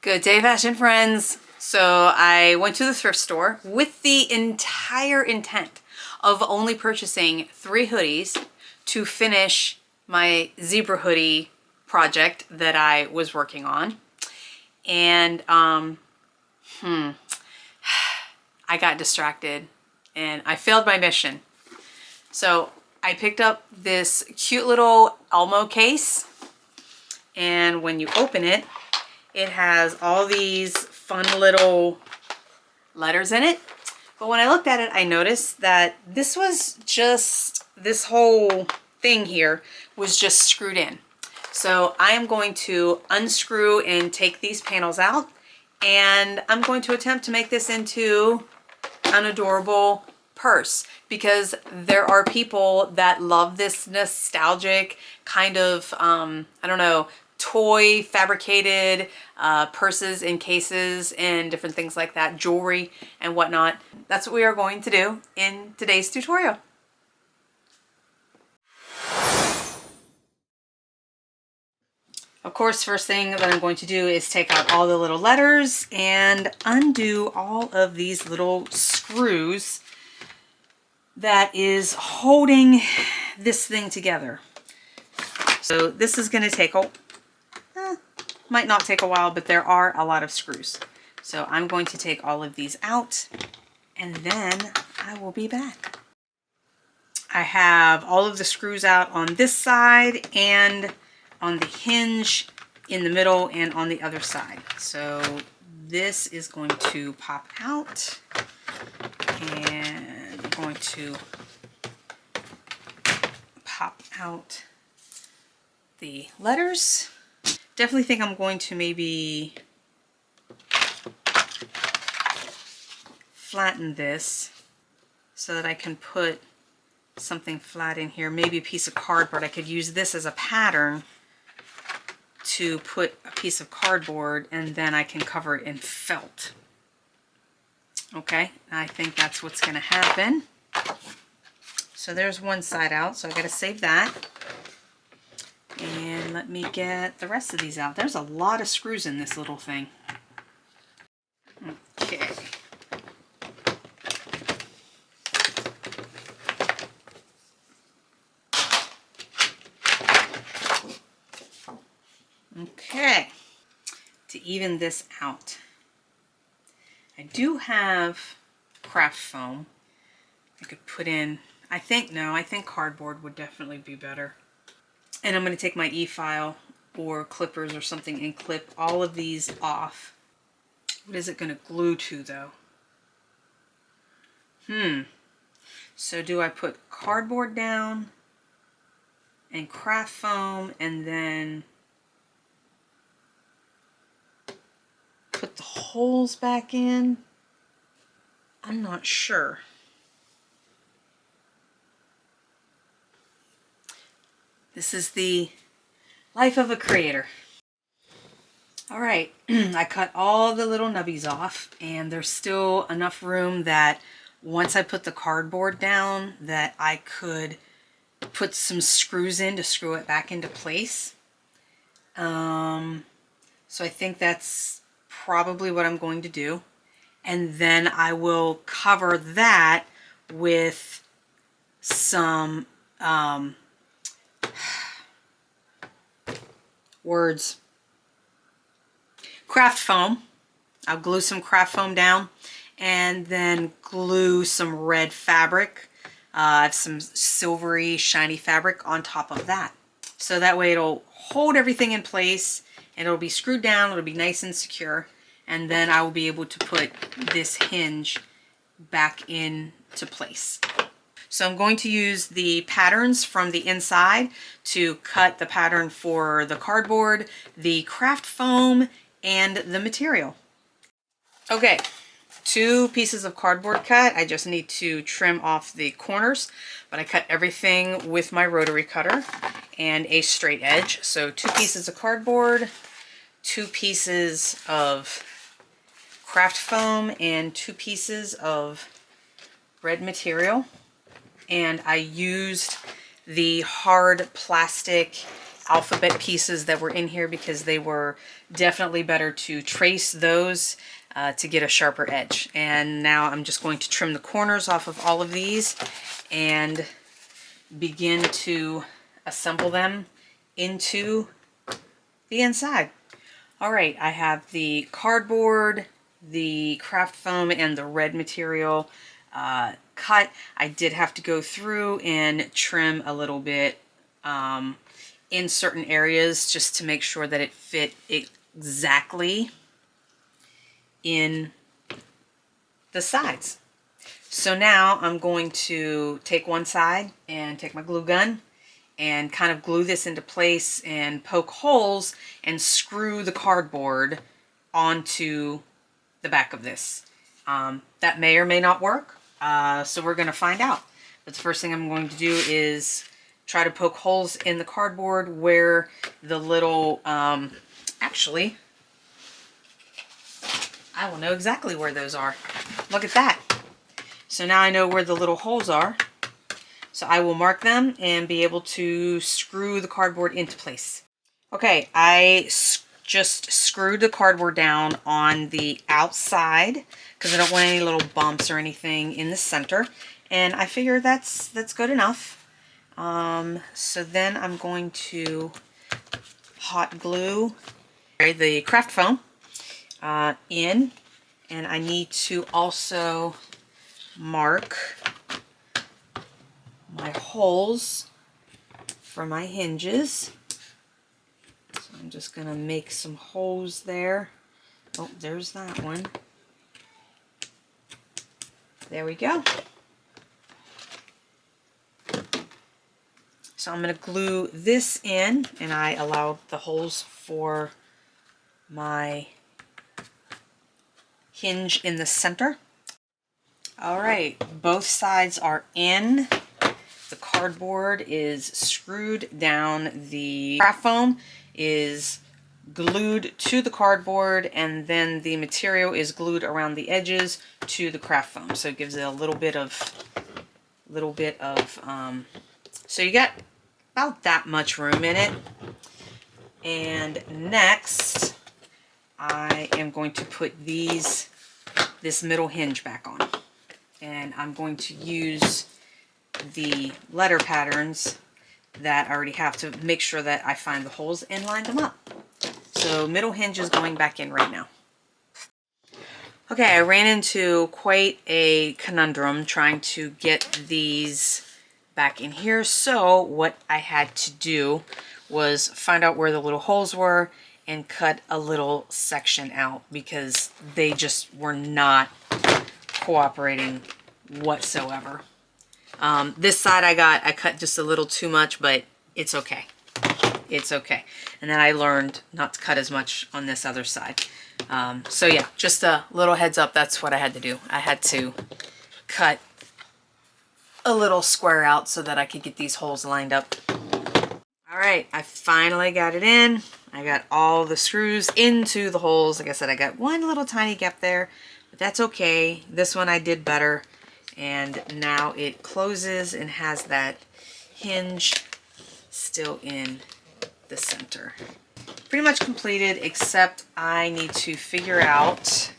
Good day, fashion friends. So I went to the thrift store with the entire intent of only purchasing 3 hoodies to finish my zebra hoodie project that I was working on. And I got distracted and I failed my mission. So I picked up this cute little Elmo case, and when you open it, it has all these fun little letters in it. But when I looked at it, I noticed that this whole thing here was just screwed in. So I am going to unscrew and take these panels out, and I'm going to attempt to make this into an adorable purse, because there are people that love this nostalgic kind of, I don't know, toy fabricated purses and cases and different things like that, jewelry and whatnot. That's what we are going to do in today's tutorial. Of course, first thing that I'm going to do is take out all the little letters and undo all of these little screws that is holding this thing together. So this is going to take might not take a while, but there are a lot of screws. So I'm going to take all of these out and then I will be back. I have all of the screws out on this side and on the hinge in the middle and on the other side. So this is going to pop out, and I'm going to pop out the letters. Definitely think I'm going to maybe flatten this so that I can put something flat in here. Maybe a piece of cardboard. I could use this as a pattern to put a piece of cardboard, and then I can cover it in felt. Okay, I think that's what's going to happen. So there's one side out, so I got to save that. And let me get the rest of these out. There's a lot of screws in this little thing. Okay. Okay. To even this out, I do have craft foam. I could put in, I think cardboard would definitely be better. And I'm going to take my e-file or clippers or something and clip all of these off. What is it going to glue to, though? So do I put cardboard down and craft foam and then put the holes back in? I'm not sure. This is the life of a creator. All right, I cut all the little nubbies off, and there's still enough room that once I put the cardboard down that I could put some screws in to screw it back into place. So I think that's probably what I'm going to do. And then I will cover that with some craft foam. I'll glue some craft foam down and then glue some red fabric. I have some silvery shiny fabric on top of that. So that way it'll hold everything in place and it'll be screwed down, it'll be nice and secure, and then I will be able to put this hinge back into place. So I'm going to use the patterns from the inside to cut the pattern for the cardboard, the craft foam, and the material. Okay, 2 pieces of cardboard cut. I just need to trim off the corners, but I cut everything with my rotary cutter and a straight edge. So 2 pieces of cardboard, 2 pieces of craft foam, and 2 pieces of red material. And I used the hard plastic alphabet pieces that were in here because they were definitely better to trace those to get a sharper edge. And now I'm just going to trim the corners off of all of these and begin to assemble them into the inside. All right, I have the cardboard, the craft foam, and the red material cut. I did have to go through and trim a little bit in certain areas just to make sure that it fit exactly in the sides. So now I'm going to take one side and take my glue gun and kind of glue this into place and poke holes and screw the cardboard onto the back of this. That may or may not work, so we're going to find out. But the first thing I'm going to do is try to poke holes in the cardboard where the little, actually, I will know exactly where those are. Look at that. So now I know where the little holes are. So I will mark them and be able to screw the cardboard into place. Okay, I just screwed the cardboard down on the outside because I don't want any little bumps or anything in the center. And I figure that's good enough. So then I'm going to hot glue the craft foam in, and I need to also mark my holes for my hinges. So I'm just going to make some holes there. Oh, there's that one. There we go. So I'm going to glue this in, and I allowed the holes for my hinge in the center. All right, both sides are in. The cardboard is screwed down. The craft foam is glued to the cardboard, and then the material is glued around the edges to the craft foam. So it gives it a little bit of, so you got about that much room in it. And next, I am going to put this middle hinge back on. And I'm going to use the letter patterns that I already have to make sure that I find the holes and line them up. So middle hinge is going back in right now. Okay, I ran into quite a conundrum trying to get these back in here. So what I had to do was find out where the little holes were and cut a little section out because they just were not cooperating whatsoever. This side I cut just a little too much, but it's okay. It's okay. And then I learned not to cut as much on this other side. So yeah, just a little heads up, that's what I had to do. I had to cut a little square out so that I could get these holes lined up. All right, I finally got it in. I got all the screws into the holes. Like I said, I got one little tiny gap there, but that's okay. This one I did better. And now it closes and has that hinge still in the center. Pretty much completed, except I need to figure out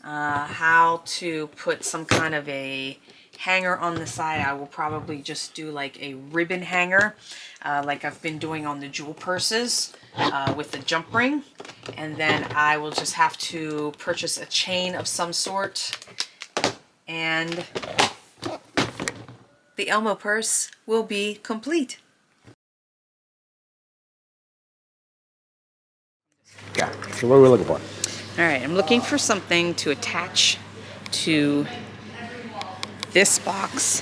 how to put some kind of a hanger on the side. I will probably just do like a ribbon hanger, like I've been doing on the jewel purses with the jump ring. And then I will just have to purchase a chain of some sort, and the Elmo purse will be complete. Yeah, so what are we looking for? All right, I'm looking for something to attach to this box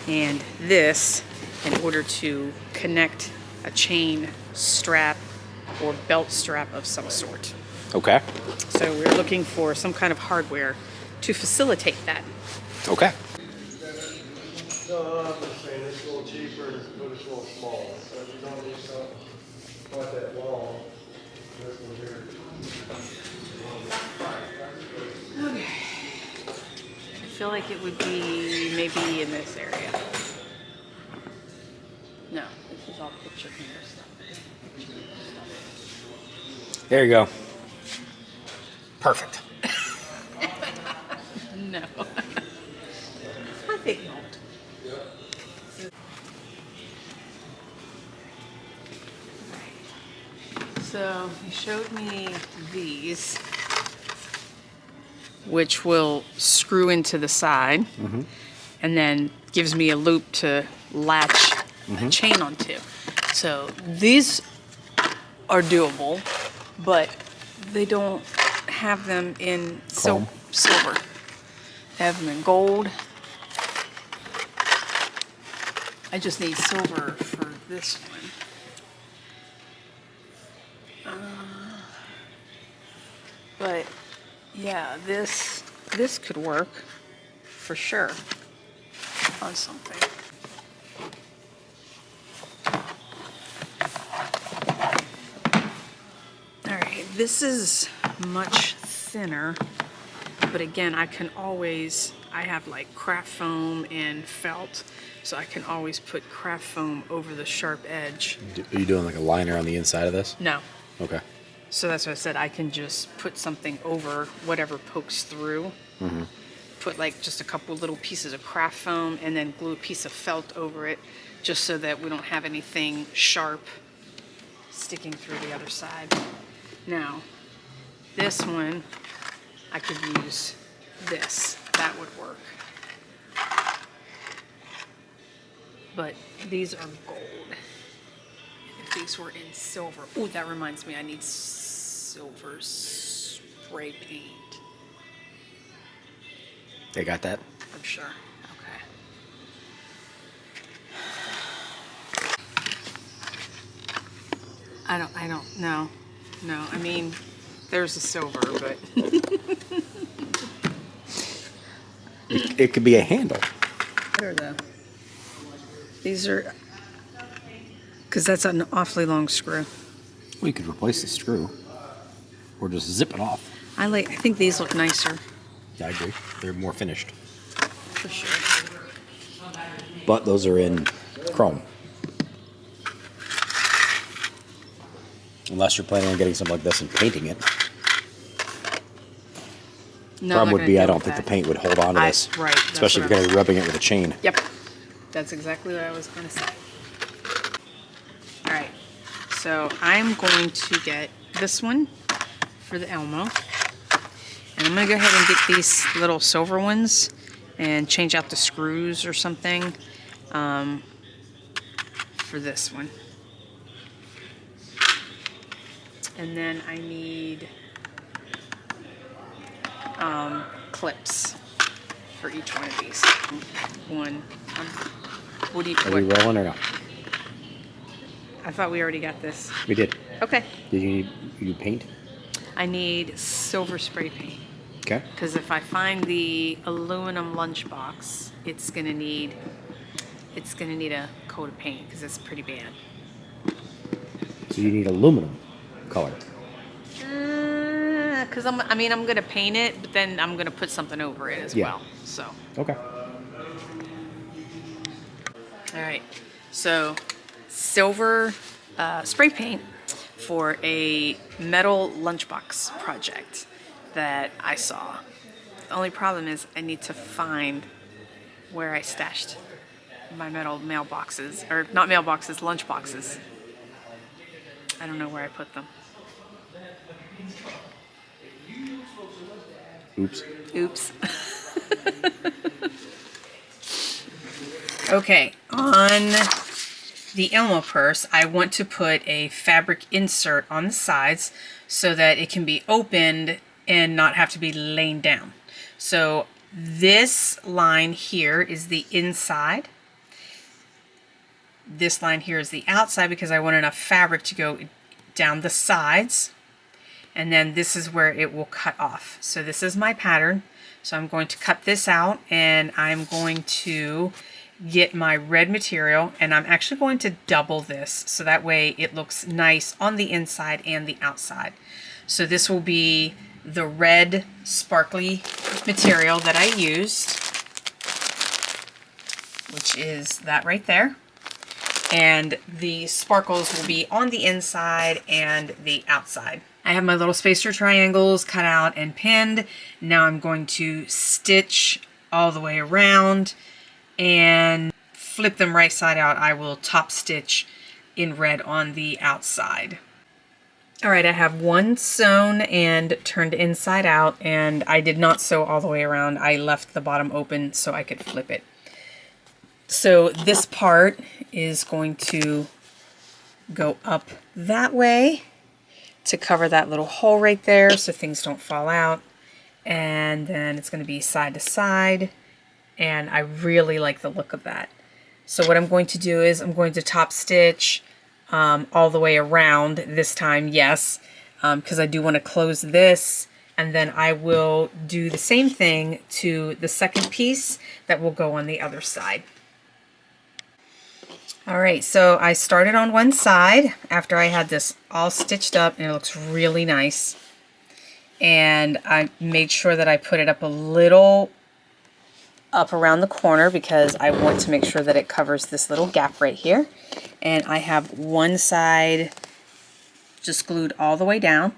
and this in order to connect a chain strap or belt strap of some sort. Okay. So we're looking for some kind of hardware to facilitate that. Okay. No, I'm just saying it's a little cheaper, but it's a little small. So if you don't need something quite that long, this one here. Okay. I feel like it would be maybe in this area. No, this is is all picture hanger stuff. Picture hanger stuff. There you go. Perfect. No. I think not. So he showed me these, which will screw into the side, and then gives me a loop to latch a chain onto. So these are doable, but they don't have them in silver. They have them in gold. I just need silver for this one. But yeah, this could work for sure on something. All right, this is much thinner, but again, I have like craft foam and felt, so I can always put craft foam over the sharp edge. Are you doing like a liner on the inside of this? No. Okay. So that's what I said, I can just put something over whatever pokes through. Put like just a couple little pieces of craft foam and then glue a piece of felt over it, just so that we don't have anything sharp sticking through the other side. Now, this one, I could use this. That would work. But these are gold. If these were in silver. Oh, that reminds me, I need silver spray paint. They got that? I'm sure. Okay. I don't know. No, I mean, there's a silver, but It could be a handle. what are the? These are, because that's an awfully long screw. We could replace the screw. Or just zip it off. I think these look nicer. Yeah, I agree. They're more finished. For sure. But those are in chrome. Unless you're planning on getting something like this and painting it. No, Problem I'm would not be gonna I deal don't with think the that. paint would hold on to this. Right. that's Especially if what you're going to be rubbing it with a chain. Yep. That's exactly what I was going to say. All right. So I'm going to get this one for the Elmo. And I'm going to go ahead and get these little silver ones and change out the screws or something for this one. And then I need clips for each one of these. One. What do you? Are we rolling or no? I thought we already got this. We did. Okay. Did you need paint? I need silver spray paint. Okay. Because if I find the aluminum lunchbox, it's gonna need a coat of paint because it's pretty bad. So you need aluminum color. Because I'm gonna paint it, but then I'm gonna put something over it as well. So. Okay. All right. So silver spray paint for a metal lunchbox project that I saw. The only problem is I need to find where I stashed my metal mailboxes, or not mailboxes, lunchboxes. I don't know where I put them. Oops. Oops. Okay, on the Elmo purse, I want to put a fabric insert on the sides so that it can be opened and not have to be laying down. So this line here is the inside. This line here is the outside because I want enough fabric to go down the sides. And then this is where it will cut off. So this is my pattern. So I'm going to cut this out and I'm going to get my red material, and I'm actually going to double this so that way it looks nice on the inside and the outside. So this will be the red sparkly material that I used, which is that right there. and the sparkles will be on the inside and the outside. I have my little spacer triangles cut out and pinned. Now I'm going to stitch all the way around and flip them right side out. I will top stitch in red on the outside. All right, I have one sewn and turned inside out, and I did not sew all the way around. I left the bottom open so I could flip it. So this part is going to go up that way to cover that little hole right there so things don't fall out. And then it's going to be side to side, and I really like the look of that. So what I'm going to do is I'm going to top stitch all the way around this time, yes, because I do want to close this, and then I will do the same thing to the second piece that will go on the other side. All right, so I started on one side after I had this all stitched up, and it looks really nice. And I made sure that I put it up a little up around the corner because I want to make sure that it covers this little gap right here. And I have one side just glued all the way down,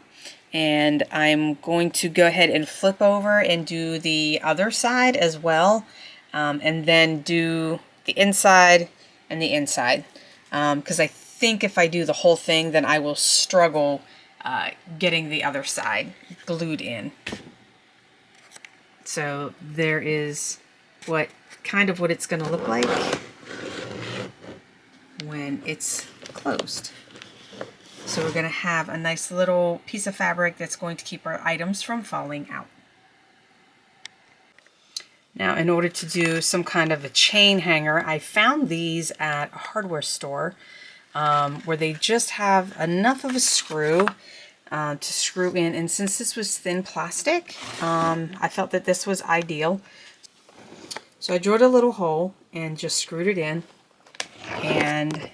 and I'm going to go ahead and flip over and do the other side as well, and then do the inside and the inside, because I think if I do the whole thing then I will struggle getting the other side glued in. So there is what it's going to look like when it's closed. So we're going to have a nice little piece of fabric that's going to keep our items from falling out. Now, in order to do some kind of a chain hanger, I found these at a hardware store where they just have enough of a screw to screw in. And since this was thin plastic, I felt that this was ideal. So I drilled a little hole and just screwed it in. And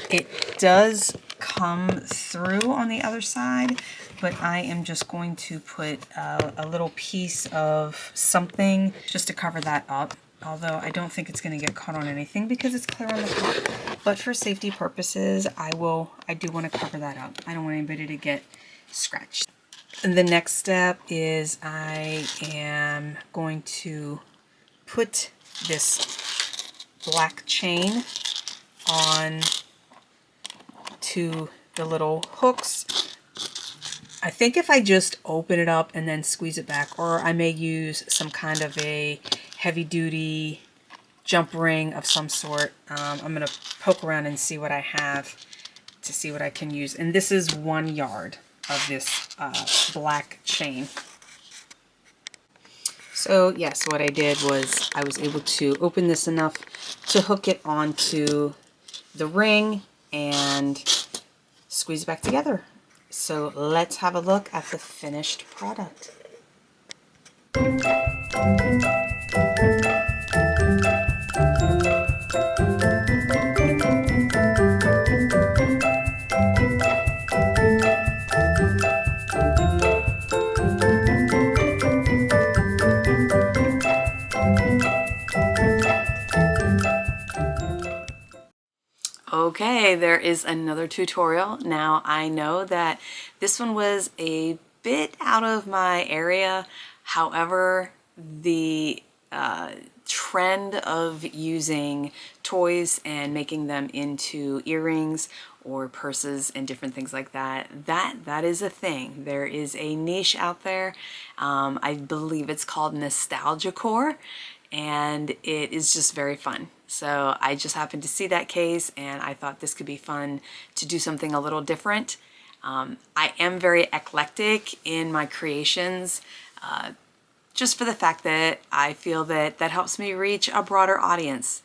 it does come through on the other side, but I am just going to put a little piece of something just to cover that up. Although I don't think it's going to get caught on anything because it's clear on the top. But for safety purposes, I do want to cover that up. I don't want anybody to get scratched. And the next step is I am going to put this black chain on to the little hooks. I think if I just open it up and then squeeze it back, or I may use some kind of a heavy-duty jump ring of some sort. I'm going to poke around and see what I have to see what I can use. And this is 1 yard of this black chain. So yes, what I did was I was able to open this enough to hook it onto the ring and squeeze it back together. So let's have a look at the finished product. Okay, there is another tutorial. Now I know that this one was a bit out of my area. However, the trend of using toys and making them into earrings or purses and different things like that, that is a thing. There is a niche out there. I believe it's called nostalgia-core, and it is just very fun. So I just happened to see that case and I thought this could be fun to do something a little different. I am very eclectic in my creations, just for the fact that I feel that that helps me reach a broader audience.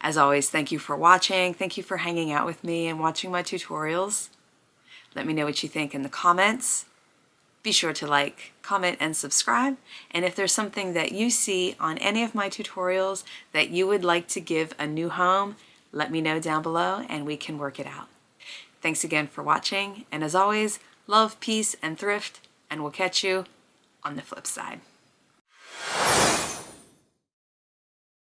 As always, thank you for watching. Thank you for hanging out with me and watching my tutorials. Let me know what you think in the comments. Be sure to like, comment, and subscribe. And if there's something that you see on any of my tutorials that you would like to give a new home, let me know down below and we can work it out. Thanks again for watching. And as always, love, peace, and thrift, and we'll catch you on the flip side.